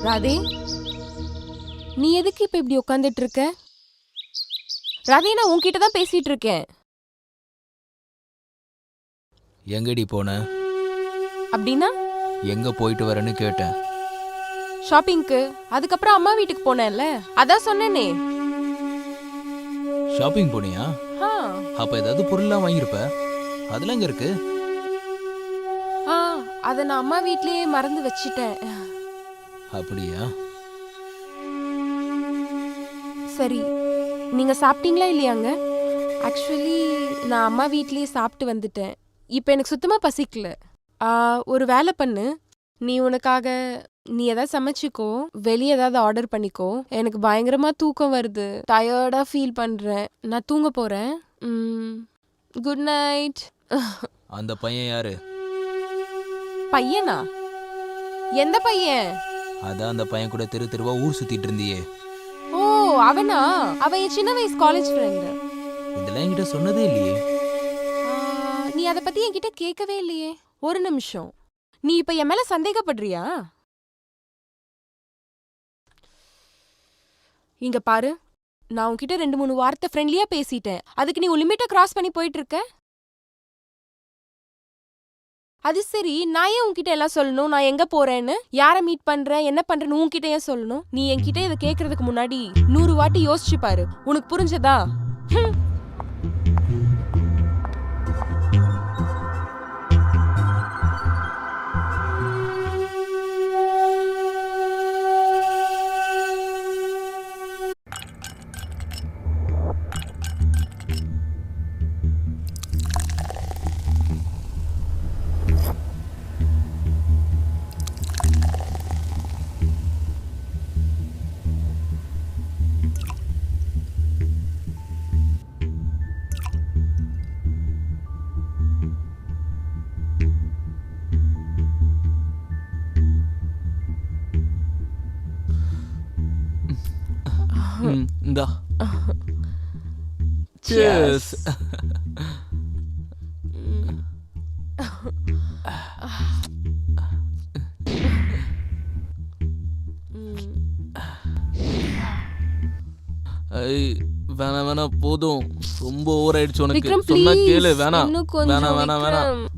ராதே, நீ எதுக்கு இப்ப இப்படி உட்காந்துட்டு இருக்க? ராதே, நான் உன்கிட்ட தான் பேசிட்டு இருக்கேன். எங்கடி போன? அப்படின்னா எங்க போயிட்டு வரேன்னு கேட்டேன். ஷாப்பிங்க்கு. அதுக்கப்புறம் அம்மா வீட்டுக்கு போனேன்ல, அதான் சொன்னேனே. ஷாப்பிங் போனியா? ஆ, அப்ப ஏதாவது பொருள்லாம் வாங்கியிருப்ப. அதெல்லாம் எங்க இருக்கு? ஆ, அத நான் அம்மா வீட்லயே மறந்து வச்சிட்டேன். அப்படியா? சரி, நீங்க சாப்பிட்டீங்களா இல்லையாங்க? ஆக்சுவலி நான் அம்மா வீட்லயே சாப்பிட்டு வந்துட்டேன். இப்போ எனக்கு சுத்தமா பசிக்கல. ஒரு வேலை பண்ணு, நீ உனக்காக நீ ஏதாவது சமைச்சிக்கோ, வெளியே ஏதாவது ஆர்டர் பண்ணிக்கோ. எனக்கு பயங்கரமா தூக்கம் வருது, டயர்டா ஃபீல் பண்றேன். நான் தூங்க போறேன். Good night. அந்த பையன் யாரு? பையனா? எந்த பையன்? அதான் அந்த பையன் கூட தெரு தெருவா ஊர் சுத்திட்டு இருந்தியே. ஓ, அவனா? அவன் என் சின்ன வயசு காலேஜ் ஃப்ரெண்டு. இதெல்லாம் என்கிட்ட சொன்னதே இல்லையே. நீ அதை பத்தி என்கிட்ட கேட்கவே இல்லையே. ஒரு நிமிஷம், நீ இப்ப என் மேல சந்தேகப்படுறியா? இங்க பாரு, நான் உன்கிட்ட 2-3 வார்த்தை ஃப்ரெண்ட்லியா பேசிட்டேன். அதுக்கு நீ லிமிட்டை கிராஸ் பண்ணி போயிட்டு இருக்க. அது சரி, நான் ஏன் உன்கிட்ட எல்லாம் சொல்லணும்? நான் எங்க போறேன்னு, யாரை மீட் பண்றேன், என்ன பண்றேன்னு உன்கிட்ட ஏன் சொல்லணும்? நீ என்கிட்ட இதை கேட்கறதுக்கு முன்னாடி 100 வாட்டி யோசிச்சு பாரு. உனக்கு புரிஞ்சதா? இந்தா. Cheers. வேணாம் வேணாம், போதும். ரொம்ப ஓவர் ஆயிடுச்சு உனக்கு. விக்ரம், சொன்னா please. கேளு. வேணாம் இன்னும் கொஞ்சம் வேணாம் வேணாம் வேணாம். விக்ரம்.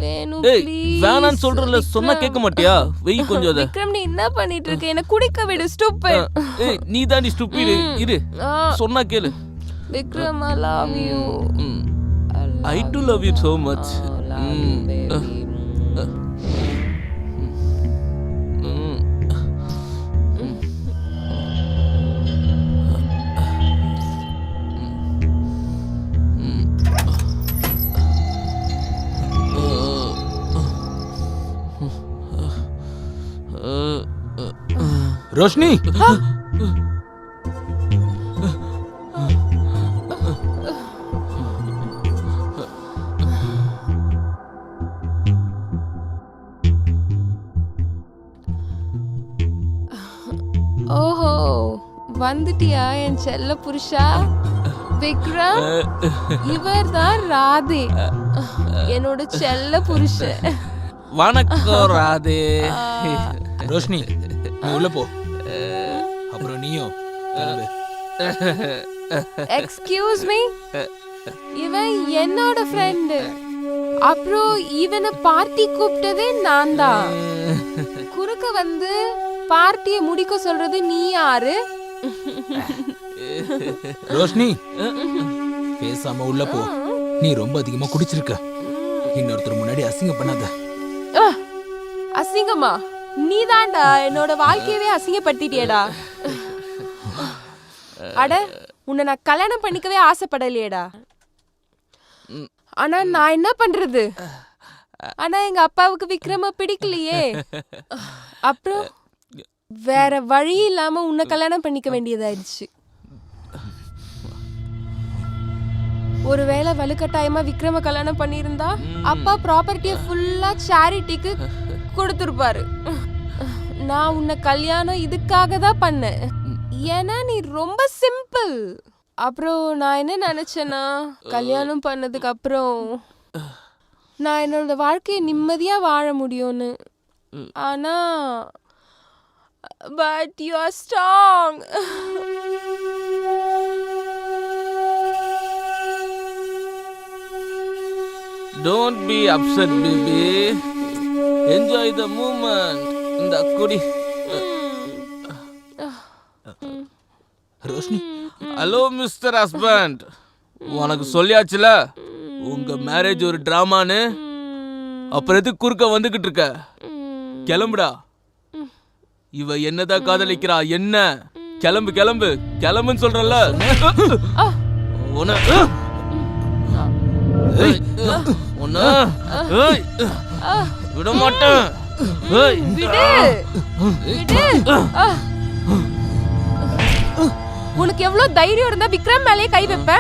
வேணும், ஏய், please. வேணான்னு சொல்றல, சொன்னா விக்ரம். கேட்க மாட்டியா? வெய் கொஞ்சம் அத. விக்ரம், நீ என்ன பண்ணிட்டு இருக்க? என்ன குடிக்க விடு, stupid. ஏய், நீ தாண்டி ஸ்டூபிட். இரு, சொன்னா கேளு. Vikram, I love you. I too love you so much. Roshini, ஓஹோ, வந்துட்டியா என் செல்ல புருஷா? விக்ரம், இவர் தான் ராதே, என்னோட செல்ல புருஷன். வணக்கம் ராதே. ரோஷினி, நீ உள்ள போ. அப்புறம் நீயும் கிளம்பு. எக்ஸ்கியூஸ் மீ, இவன் என்னோட ஃப்ரெண்டு. அப்புறம் இவனை பார்ட்டி கூப்பிட்டதே நான் தான். குறுக்க வந்து பார்ட்டியை முடிக்க சொல்றது நீ யாரு? ரோஷினி, பேசாம உள்ள போ. நீ ரொம்ப அதிகமா குடிச்சிருக்க. இன்னொருத்தர் முன்னாடி அசிங்கம் பண்ணாத. அசிங்கமா? நீதான்டா என்னோட வாழ்க்கையவே அசிங்கப்படுத்திட்டியேடா. அட, உன்னை நான் கல்யாணம் பண்ணிக்கவே ஆசைப்படலையேடா. ஆனா நான் என்ன பண்றது? ஆனா எங்க அப்பாவுக்கு விக்ரம பிடிக்கலையே. அப்புறம் வேற வழி இல்லாம உன்னை கல்யாணம் பண்ணிக்க வேண்டியதாயிடுச்சு. ஒருவேளை வலுக்கட்டாயமா விக்ரம கல்யாணம் பண்ணியிருந்தா அப்பா ப்ராப்பர்ட்டியை ஃபுல்லா சேரிட்டிக்கு கொடுத்துருப்பாரு. நான் உன்னை கல்யாணம் இதுக்காக தான் பண்ணேன், ஏன்னா நீ ரொம்ப சிம்பிள். அப்புறம் நான் என்ன நினைச்சேன்னா, கல்யாணம் பண்ணதுக்கு அப்புறம் நான் என்னோட வாழ்க்கையை நிம்மதியா வாழ முடியும்னு. ஆனா but you are strong. Don't be upset, baby. Enjoy the moment. இந்த குடி. Roshini, hello mister husband. உனக்கு சொல்லியாச்சுல உங்க மேரேஜ் ஒரு டிராமான்னு. அப்புறம் எதுக்கு குறுக்க வந்துகிட்டு இருக்க? கிளம்புடா. இவ என்னதான் காதலிக்கிறா என்ன? கிளம்பு கிளம்பு கிளம்புன்னு சொல்றல. விட மாட்டேன். விடு விடு. உனக்கு எவ்வளவு தைரியம் இருந்தா விக்ரம் மேலேயே கை வைப்ப?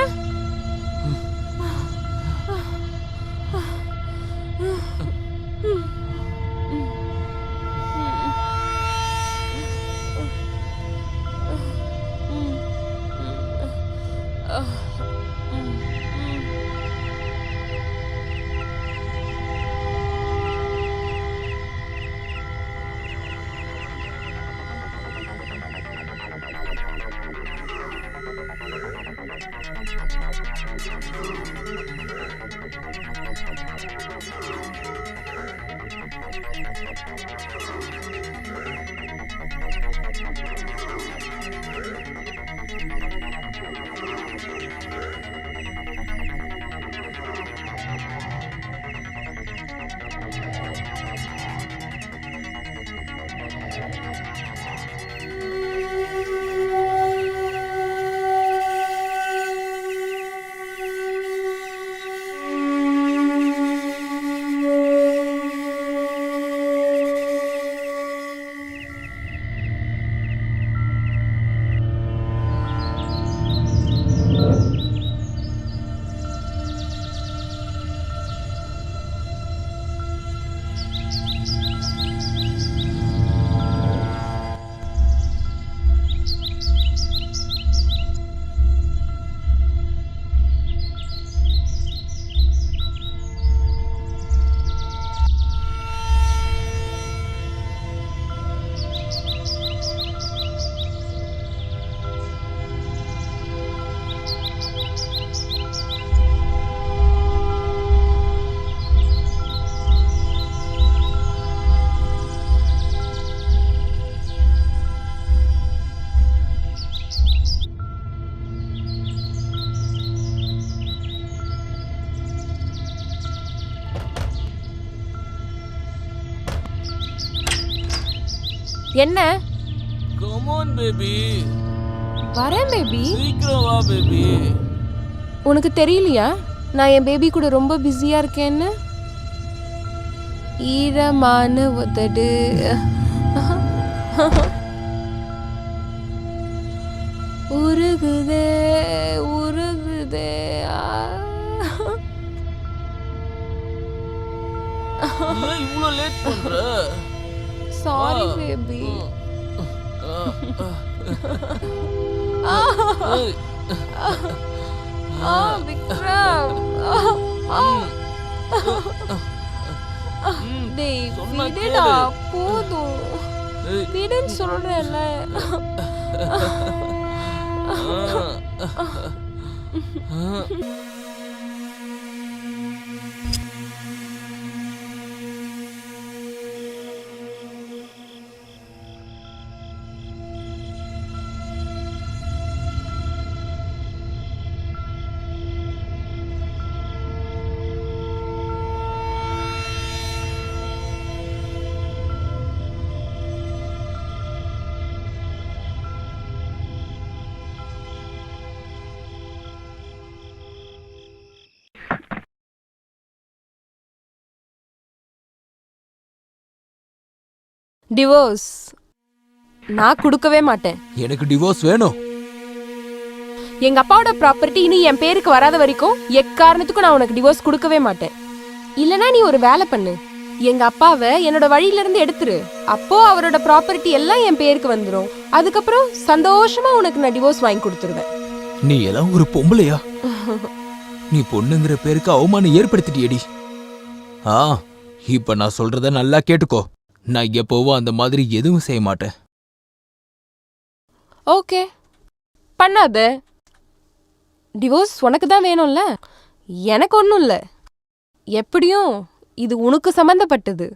என்ன? Come on baby. வரேன் பேபி. சீக்கிரம் வா பேபி. உனக்கு தெரியலையா நான் என் பேபி கூட ரொம்ப பிஸியா இருக்கேன்னு? ஈரமான உதடு. உருகுதே உருகுதே. ஏன் இவ்ளோ லேட் பண்ற? Sorry baby. விக்ரம். டேய் விடுடா போதும். விடுன்னு சொல்றேன்ல. டிவோர்ஸ் நான் கொடுக்கவே மாட்டேன். எனக்கு டிவோர்ஸ் வேணும். எங்க அப்பாவோட ப்ராப்பர்ட்டி இனி என் பேருக்கு வராத வரைக்கும் எக்காரணத்துக்கும் நான் உனக்கு டிவோர்ஸ் கொடுக்கவே மாட்டேன். இல்லனா நீ ஒரு வேலை பண்ணு, எங்க அப்பாவை என்னோட வழியில இருந்து எடுத்துரு. அப்போ அவரோட ப்ராப்பர்ட்டி எல்லாம் என் பேருக்கு வந்துடும். அதுக்கப்புறம் சந்தோஷமா உனக்கு நான் டிவோர்ஸ் வாங்கி கொடுத்துருவேன். நீ எல்லாம் ஒரு பொம்பளையா? நீ பொண்ணுங்கிற பேருக்கு அவமானம் ஏற்படுத்திட்டியடி. இப்ப நான் சொல்றத நல்லா கேட்டுக்கோ. நான் எப்போவும் அந்த மாதிரி எதுவும் செய்ய மாட்டேன். ஓகே, பண்ணாத. டிவோர்ஸ் உனக்கு தான் வேணும்ல, எனக்கு ஒன்றும் இல்லை. எப்படியும் இது உனக்கு சம்மந்தப்பட்டது.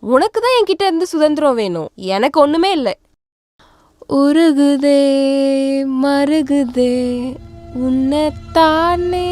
உனக்கு தான் என்கிட்ட இருந்து சுதந்திரம் வேணும், எனக்கு ஒன்றுமே இல்லை. உருகுதே மருகுதே உன்னைத்தானே.